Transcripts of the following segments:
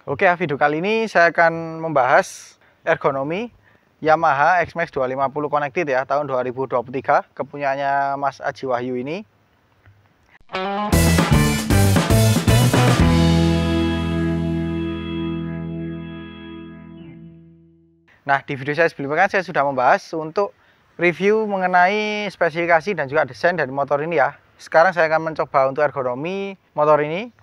Oke, video kali ini saya akan membahas ergonomi Yamaha X-Max 250 Connected ya, tahun 2023, kepunyaannya Mas Aji Wahyu ini. Nah, di video saya sebelumnya kan saya sudah membahas untuk review mengenai spesifikasi dan juga desain dari motor ini ya. Sekarang saya akan mencoba untuk ergonomi motor ini.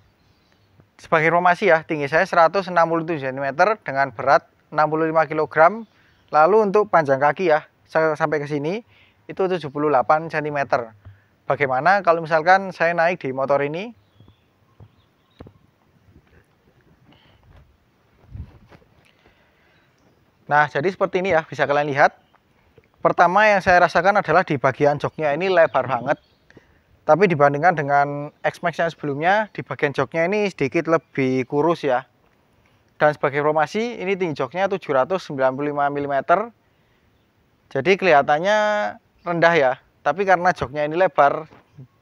Sebagai informasi ya, tinggi saya 167 cm dengan berat 65 kg. Lalu untuk panjang kaki ya, saya sampai ke sini itu 78 cm. Bagaimana kalau misalkan saya naik di motor ini? Nah, jadi seperti ini ya, bisa kalian lihat. Pertama yang saya rasakan adalah di bagian joknya ini lebar banget. Tapi dibandingkan dengan X-Max yang sebelumnya, di bagian joknya ini sedikit lebih kurus ya. Dan sebagai informasi, ini tinggi joknya 795 mm. Jadi kelihatannya rendah ya. Tapi karena joknya ini lebar,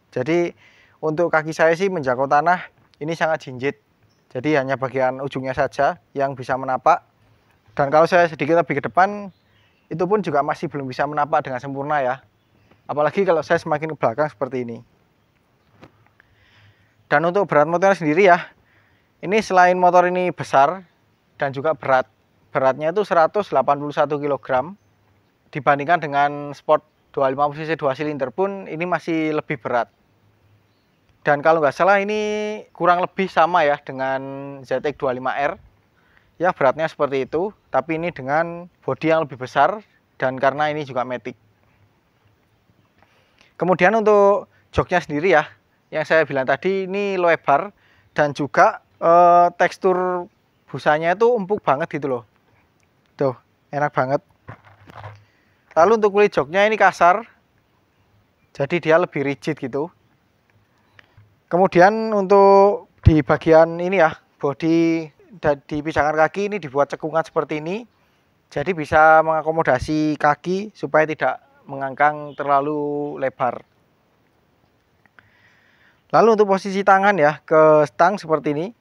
jadi untuk kaki saya sih menjangkau tanah ini sangat jinjit. Jadi hanya bagian ujungnya saja yang bisa menapak. Dan kalau saya sedikit lebih ke depan, itu pun juga masih belum bisa menapak dengan sempurna ya. Apalagi kalau saya semakin ke belakang seperti ini. Dan untuk berat motornya sendiri ya, ini selain motor ini besar dan juga beratnya itu 181 kg, dibandingkan dengan Sport 250 cc 2 silinder pun ini masih lebih berat. Dan kalau nggak salah ini kurang lebih sama ya dengan ZX 25R. Ya beratnya seperti itu, tapi ini dengan bodi yang lebih besar dan karena ini juga matic. Kemudian untuk joknya sendiri ya, yang saya bilang tadi ini lebar dan juga tekstur busanya itu empuk banget gitu loh. Tuh, enak banget. Lalu untuk kulit joknya ini kasar, jadi dia lebih rigid gitu. Kemudian untuk di bagian ini ya, bodi di pijakan kaki ini dibuat cekungan seperti ini, jadi bisa mengakomodasi kaki supaya tidak mengangkang terlalu lebar. Lalu untuk posisi tangan ya ke stang seperti ini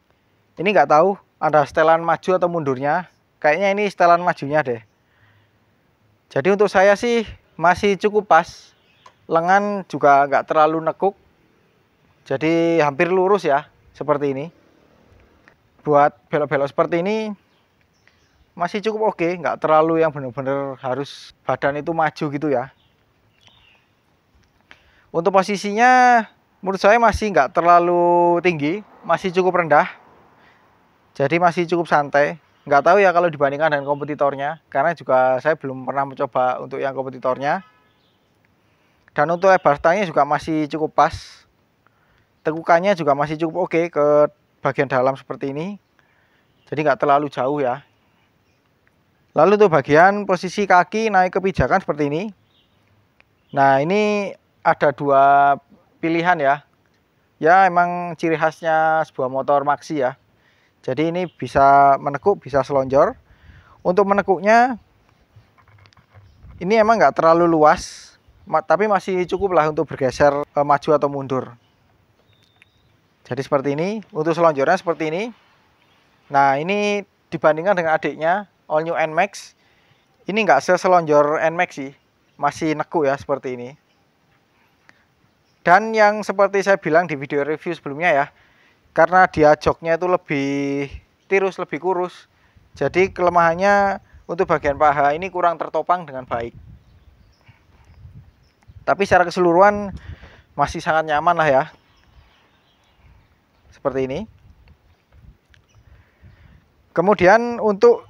nggak tahu ada setelan maju atau mundurnya, kayaknya ini setelan majunya deh. Jadi untuk saya sih masih cukup pas, lengan juga nggak terlalu nekuk, jadi hampir lurus ya seperti ini. Buat belok-belok seperti ini masih cukup oke, nggak terlalu yang benar-benar harus badan itu maju gitu ya. Untuk posisinya menurut saya masih nggak terlalu tinggi, masih cukup rendah, jadi masih cukup santai. Nggak tahu ya kalau dibandingkan dengan kompetitornya, karena juga saya belum pernah mencoba untuk yang kompetitornya. Dan untuk lebar stangnya juga masih cukup pas, tekukannya juga masih cukup oke ke bagian dalam seperti ini, jadi nggak terlalu jauh ya. Lalu untuk bagian posisi kaki naik ke pijakan seperti ini. Nah ini ada dua pilihan ya. Ya emang ciri khasnya sebuah motor maxi ya. Jadi ini bisa menekuk, bisa selonjor. Untuk menekuknya ini emang nggak terlalu luas, tapi masih cukup lah untuk bergeser maju atau mundur. Jadi seperti ini. Untuk selonjornya seperti ini. Nah ini dibandingkan dengan adiknya All New NMAX, ini nggak seselonjor NMAX sih, masih nekuk ya seperti ini. Dan yang seperti saya bilang di video review sebelumnya ya, karena dia joknya itu lebih tirus, lebih kurus, jadi kelemahannya untuk bagian paha ini kurang tertopang dengan baik. Tapi secara keseluruhan masih sangat nyaman lah ya, seperti ini. Kemudian untuk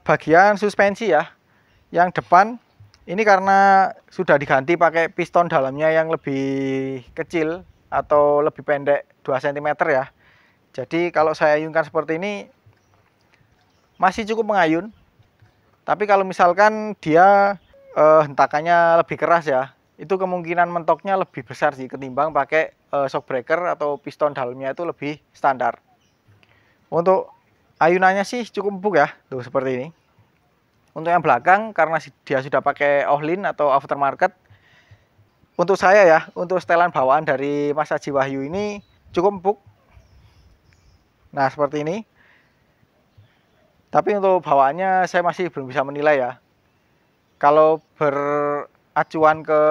bagian suspensi ya, yang depan ini karena sudah diganti pakai piston dalamnya yang lebih kecil atau lebih pendek 2 cm ya. Jadi kalau saya ayunkan seperti ini masih cukup mengayun. Tapi kalau misalkan dia hentakannya lebih keras ya, itu kemungkinan mentoknya lebih besar sih ketimbang pakai shock breaker atau piston dalamnya itu lebih standar. Untuk ayunannya sih cukup empuk ya, tuh seperti ini. Untuk yang belakang karena dia sudah pakai Ohlin atau aftermarket, untuk saya ya, untuk setelan bawaan dari Mas Aji Wahyu ini cukup empuk. Nah seperti ini. Tapi untuk bawaannya saya masih belum bisa menilai ya. Kalau beracuan ke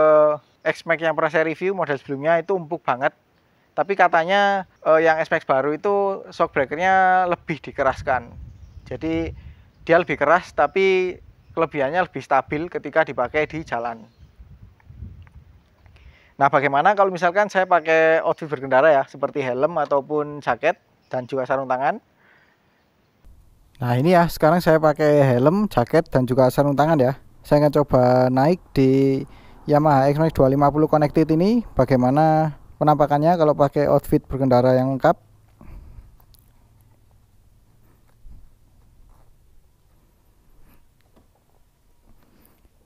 X-Max yang pernah saya review model sebelumnya itu empuk banget. Tapi katanya yang X-Max baru itu shock breakernya lebih dikeraskan. Jadi dia lebih keras tapi kelebihannya lebih stabil ketika dipakai di jalan. Nah, bagaimana kalau misalkan saya pakai outfit berkendara ya, seperti helm ataupun jaket dan juga sarung tangan. Nah, ini ya, sekarang saya pakai helm, jaket dan juga sarung tangan ya. Saya akan coba naik di Yamaha X-Max 250 Connected ini, bagaimana penampakannya kalau pakai outfit berkendara yang lengkap.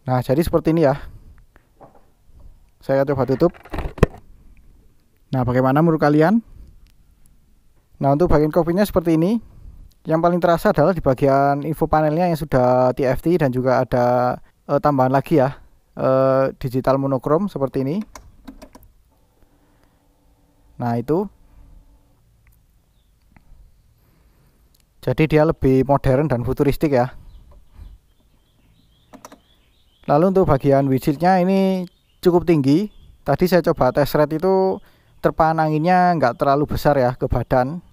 Nah, jadi seperti ini ya. Saya coba tutup. Nah, bagaimana menurut kalian? Nah, untuk bagian kokpitnya seperti ini. Yang paling terasa adalah di bagian info panelnya yang sudah TFT dan juga ada tambahan lagi ya, digital monokrom seperti ini. Nah, itu. Jadi dia lebih modern dan futuristik ya. Lalu untuk bagian widgetnya ini cukup tinggi. Tadi saya coba test ride itu terpaan anginnya nggak terlalu besar ya ke badan.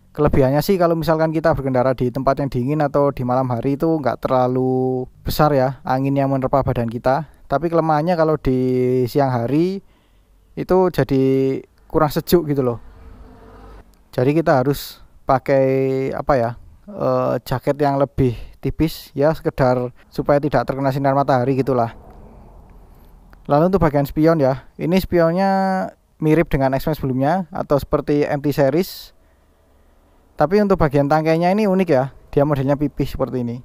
Kelebihannya sih kalau misalkan kita berkendara di tempat yang dingin atau di malam hari itu nggak terlalu besar ya angin yang menerpa badan kita. Tapi kelemahannya kalau di siang hari itu jadi kurang sejuk gitu loh. Jadi kita harus pakai apa ya, jaket yang lebih tipis ya, sekedar supaya tidak terkena sinar matahari gitulah. Lalu untuk bagian spion ya, ini spionnya mirip dengan X-Max sebelumnya atau seperti MT series. Tapi untuk bagian tangkainya ini unik ya, dia modelnya pipih seperti ini.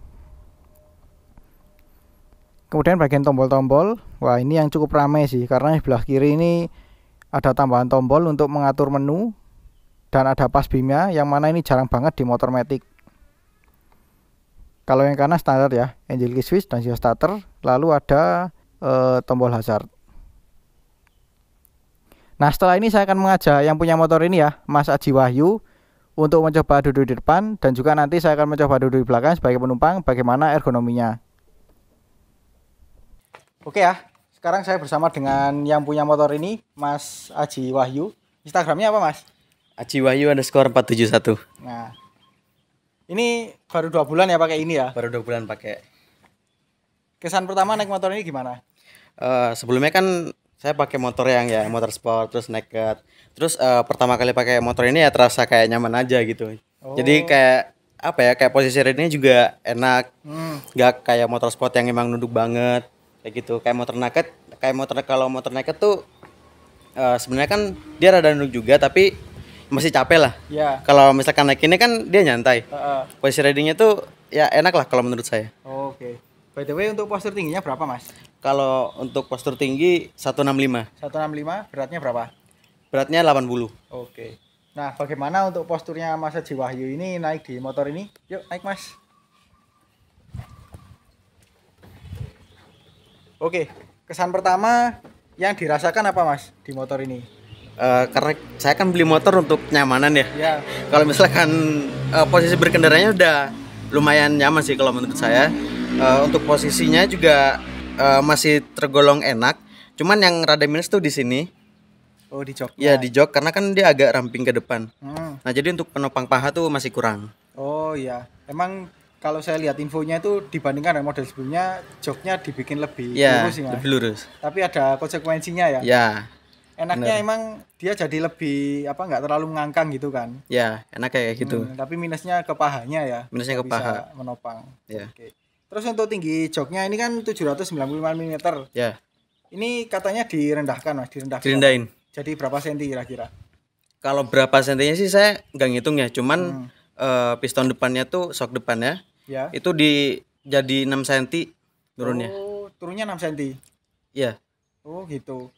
Kemudian bagian tombol-tombol, wah ini yang cukup ramai sih, karena di sebelah kiri ini ada tambahan tombol untuk mengatur menu dan ada pas beamnya, yang mana ini jarang banget di motor matic. Kalau yang kanan standar ya, engine key switch dan juga starter, lalu ada tombol hazard. Nah, setelah ini saya akan mengajak yang punya motor ini ya, Mas Aji Wahyu, untuk mencoba duduk di depan, dan juga nanti saya akan mencoba duduk di belakang sebagai penumpang, bagaimana ergonominya. Oke ya, sekarang saya bersama dengan yang punya motor ini, Mas Aji Wahyu. Instagramnya apa, Mas? Aji Wahyu _471. Nah, ini baru 2 bulan ya pakai ini ya? Baru 2 bulan pakai. Kesan pertama naik motor ini gimana? Sebelumnya kan saya pakai motor yang ya motor sport, terus naked. Terus pertama kali pakai motor ini ya terasa kayak nyaman aja gitu. Oh. Jadi kayak apa ya, kayak posisi ridingnya juga enak. Gak kayak motor sport yang emang nunduk banget kayak gitu. Kayak motor naked, kalau motor naked tuh sebenarnya kan dia rada nunduk juga tapi masih capek lah. Ya. Kalau misalkan naik ini kan dia nyantai. Posisi ridingnya tuh ya enak lah kalau menurut saya. Oke. By the way, untuk postur tingginya berapa, Mas? Kalau untuk postur tinggi 165. 165, beratnya berapa? Beratnya 80. Oke. Nah, bagaimana untuk posturnya Mas Aji Wahyu ini naik di motor ini? Yuk, naik, Mas. Oke. Kesan pertama yang dirasakan apa, Mas, di motor ini? Karena saya kan beli motor untuk kenyamanan ya. Ya. Kalau misalkan posisi berkendaranya udah lumayan nyaman sih kalau menurut saya. Untuk posisinya juga masih tergolong enak. Cuman yang rada minus tuh di sini. Oh, di jok. Ya, di jok karena kan dia agak ramping ke depan. Nah, jadi untuk penopang paha tuh masih kurang. Oh iya. Emang kalau saya lihat infonya itu dibandingkan dengan model sebelumnya, joknya dibikin lebih lurus sih, Mas. Lebih lurus. Tapi ada konsekuensinya ya. Ya. Enaknya bener. Emang dia jadi lebih nggak terlalu ngangkang gitu kan. Ya, enak kayak gitu. Tapi minusnya ke pahanya ya. Minusnya ke paha. Menopang. Ya. Oke. Terus untuk tinggi joknya ini kan 795 mm. Ya. Ini katanya direndahkan, Mas, Direndahin. Jadi berapa senti kira-kira? Kalau berapa sentinya sih saya nggak ngitung ya, cuman piston depannya tuh shock depannya ya. Itu jadi 6 cm turunnya. Oh, turunnya 6 cm. Iya. Oh, gitu.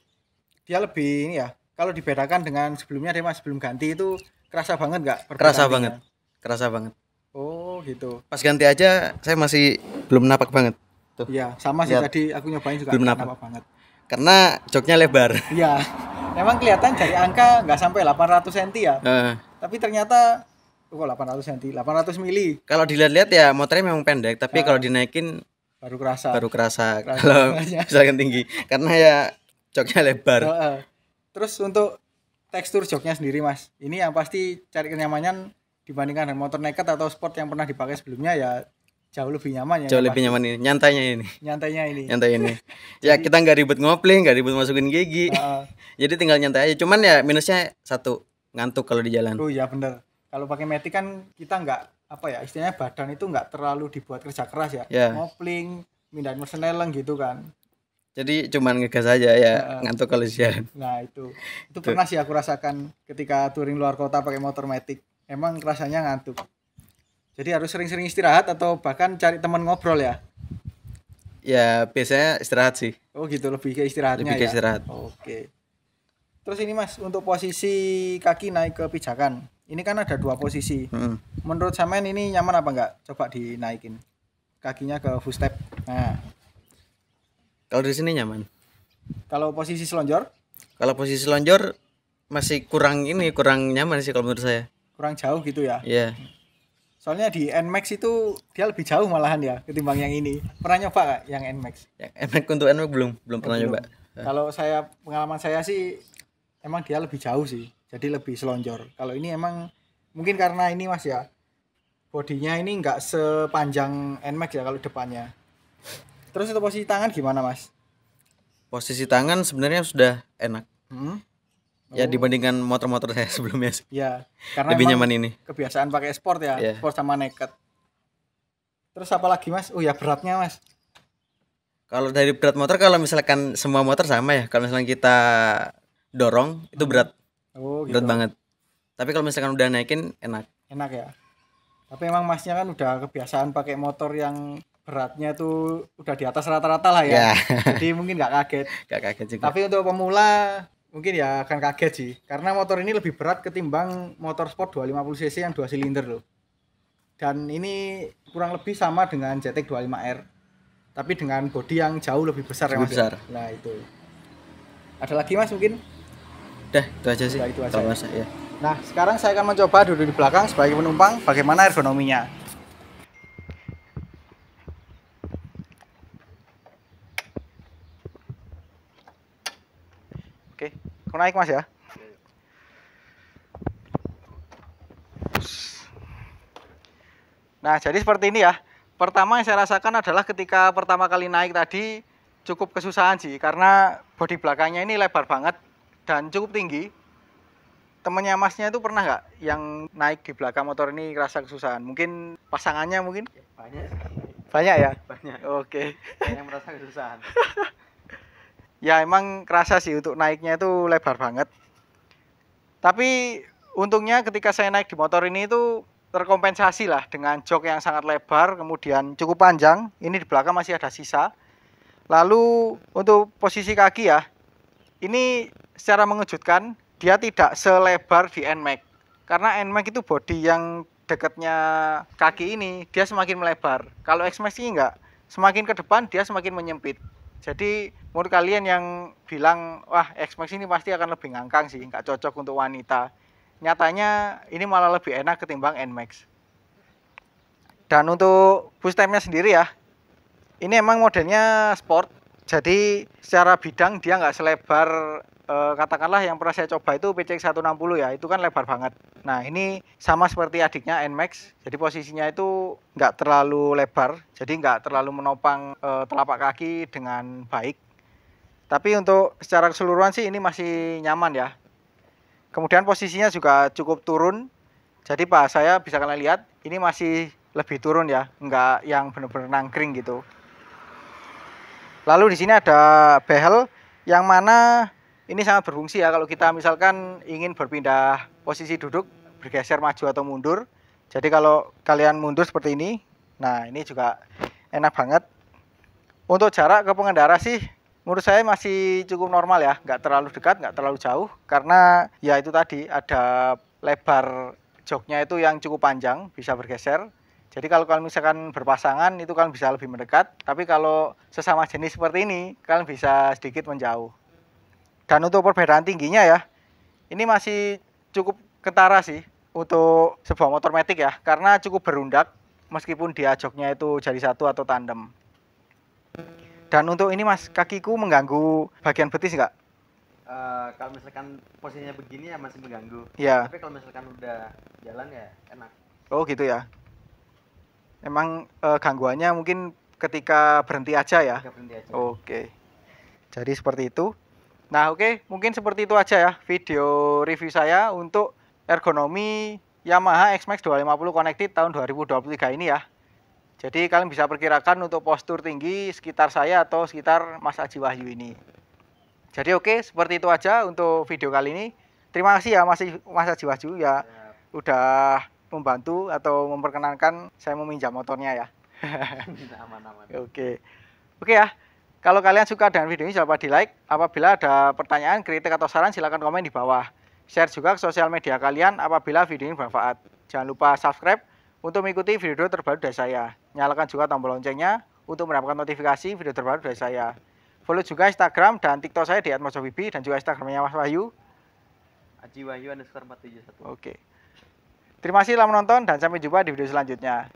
Dia lebih ini ya. Kalau dibedakan dengan sebelumnya deh, Mas, sebelum ganti itu kerasa banget nggak? Kerasa banget. Oh, gitu. Pas ganti aja saya masih belum napak banget. Tuh. Iya, sama sih tadi aku nyobain juga belum napak banget. Karena joknya lebar. Iya. Memang kelihatan dari angka nggak sampai 800 cm ya. Tapi ternyata kok 800 cm, 800 mili. Kalau dilihat-lihat ya motornya memang pendek, tapi kalau dinaikin Baru kerasa. kalau misalkan tinggi. Karena ya joknya lebar. Terus untuk tekstur joknya sendiri Mas, ini yang pasti cari kenyamanan dibandingkan dengan motor naked atau sport yang pernah dipakai sebelumnya ya jauh lebih nyaman ya. Jauh lebih nyaman ini, nyantainya ini. Nyantai ini. Ya kita nggak ribet ngopling, nggak ribet masukin gigi. Jadi tinggal nyantai aja. Cuman ya minusnya satu, ngantuk kalau di jalan. Oh iya bener. Kalau pakai Matic kan kita nggak apa ya, istilahnya badan itu nggak terlalu dibuat kerja keras ya. Ngopling, mindahin merseneleng gitu kan. Jadi cuman ngegas aja ya, ngantuk kalau di jalan. Nah itu pernah sih aku rasakan ketika touring luar kota pakai motor Matic. Emang rasanya ngantuk. Jadi harus sering-sering istirahat atau bahkan cari teman ngobrol ya. Ya biasanya istirahat sih. Oh gitu, lebih ke istirahatnya. Lebih ke istirahat. Oke. Terus ini Mas, untuk posisi kaki naik ke pijakan, ini kan ada 2 posisi. Menurut sampean ini nyaman apa enggak? Coba dinaikin kakinya ke full step. Nah. Kalau di sini nyaman. Kalau posisi selonjor? Kalau posisi selonjor masih kurang nyaman sih kalau menurut saya. Kurang jauh gitu ya? Iya. Soalnya di NMAX itu dia lebih jauh malahan ya ketimbang yang ini. Pernah nyoba gak yang NMAX? Yang NMAX untuk NMAX belum pernah nyoba. Kalau pengalaman saya sih emang dia lebih jauh sih. Jadi lebih selonjor. Kalau ini emang mungkin karena ini Mas ya, bodinya ini nggak sepanjang NMAX ya kalau depannya. Terus untuk posisi tangan gimana Mas? Posisi tangan sebenarnya sudah enak. Ya dibandingkan motor-motor saya sebelumnya sih. Ya, karena lebih nyaman ini. Kebiasaan pakai sport ya, sport sama naked. Terus apa lagi Mas? Oh ya beratnya Mas. Kalau dari berat motor, kalau misalkan semua motor sama ya. Kalau misalkan kita dorong itu berat. Oh, berat banget. Tapi kalau misalkan udah naikin enak. Enak ya. Tapi emang Masnya kan udah kebiasaan pakai motor yang beratnya tuh udah di atas rata-rata lah ya. Jadi mungkin nggak kaget. Nggak kaget juga. Tapi untuk pemula mungkin ya akan kaget sih, karena motor ini lebih berat ketimbang motor sport 250 cc yang 2 silinder loh. Dan ini kurang lebih sama dengan JTEC 25R, tapi dengan bodi yang jauh lebih besar ya Mas. Nah itu. Ada lagi Mas mungkin? Udah itu aja sih. Itu aja. Ya. Nah sekarang saya akan mencoba duduk di belakang sebagai penumpang, bagaimana ergonominya. Oke, aku naik Mas ya. Nah, jadi seperti ini ya. Pertama yang saya rasakan adalah ketika pertama kali naik tadi cukup kesusahan sih, karena bodi belakangnya ini lebar banget dan cukup tinggi. Temennya Masnya itu pernah nggak yang naik di belakang motor ini rasa kesusahan? Mungkin pasangannya mungkin? Banyak ya? Banyak. Oke. Yang merasa kesusahan. Ya emang kerasa sih untuk naiknya itu lebar banget. Tapi untungnya ketika saya naik di motor ini itu terkompensasi lah dengan jok yang sangat lebar, kemudian cukup panjang. Ini di belakang masih ada sisa. Lalu untuk posisi kaki ya, ini secara mengejutkan dia tidak selebar di NMAX. Karena NMAX itu bodi yang dekatnya kaki ini dia semakin melebar. Kalau X-Max ini enggak, semakin ke depan dia semakin menyempit. Jadi menurut kalian yang bilang wah X-Max ini pasti akan lebih ngangkang sih, nggak cocok untuk wanita. Nyatanya ini malah lebih enak ketimbang NMAX. Dan untuk bootstrapnya sendiri ya, ini emang modelnya sport. Jadi secara bidang dia nggak selebar katakanlah yang pernah saya coba itu PCX 160 ya, itu kan lebar banget. Nah ini sama seperti adiknya NMAX, jadi posisinya itu nggak terlalu lebar, jadi nggak terlalu menopang telapak kaki dengan baik. Tapi untuk secara keseluruhan sih ini masih nyaman ya. Kemudian posisinya juga cukup turun, jadi Pak saya bisa kalian lihat ini masih lebih turun ya, nggak yang benar-benar nangkring gitu. Lalu di sini ada behel yang mana ini sangat berfungsi ya kalau kita misalkan ingin berpindah posisi duduk, bergeser maju atau mundur. Jadi kalau kalian mundur seperti ini, nah ini juga enak banget. Untuk jarak ke pengendara sih menurut saya masih cukup normal ya, nggak terlalu dekat, nggak terlalu jauh. Karena ya itu tadi ada lebar joknya itu yang cukup panjang, bisa bergeser. Jadi kalau kalian misalkan berpasangan itu kalian bisa lebih mendekat. Tapi kalau sesama jenis seperti ini, kalian bisa sedikit menjauh. Dan untuk perbedaan tingginya ya, ini masih cukup ketara sih. untuk sebuah motor matic ya, karena cukup berundak meskipun dia joknya itu jari satu atau tandem. Dan untuk ini Mas, kakiku mengganggu bagian betis nggak? Kalau misalkan posisinya begini ya masih mengganggu. Ya. Tapi kalau misalkan udah jalan ya enak. Oh gitu ya. Emang gangguannya mungkin ketika berhenti aja ya? Ketika berhenti aja. Oke. Jadi seperti itu. Nah oke, mungkin seperti itu aja ya video review saya untuk ergonomi Yamaha X-Max 250 Connected tahun 2023 ini ya. Jadi kalian bisa perkirakan untuk postur tinggi sekitar saya atau sekitar Mas Aji Wahyu ini. Jadi oke, seperti itu aja untuk video kali ini. Terima kasih ya Mas Aji Wahyu ya, udah membantu atau memperkenankan saya meminjam motornya ya. Aman-aman. Oke. Oke ya. Kalau kalian suka dengan video ini jangan lupa di like. Apabila ada pertanyaan, kritik atau saran silahkan komen di bawah. Share juga ke sosial media kalian apabila video ini bermanfaat. Jangan lupa subscribe untuk mengikuti video terbaru dari saya. Nyalakan juga tombol loncengnya untuk mendapatkan notifikasi video terbaru dari saya. Follow juga Instagram dan TikTok saya di @mojobibi dan juga Instagramnya Mas Wahyu. Aji Wahyu _471. Oke. Terima kasih telah menonton dan sampai jumpa di video selanjutnya.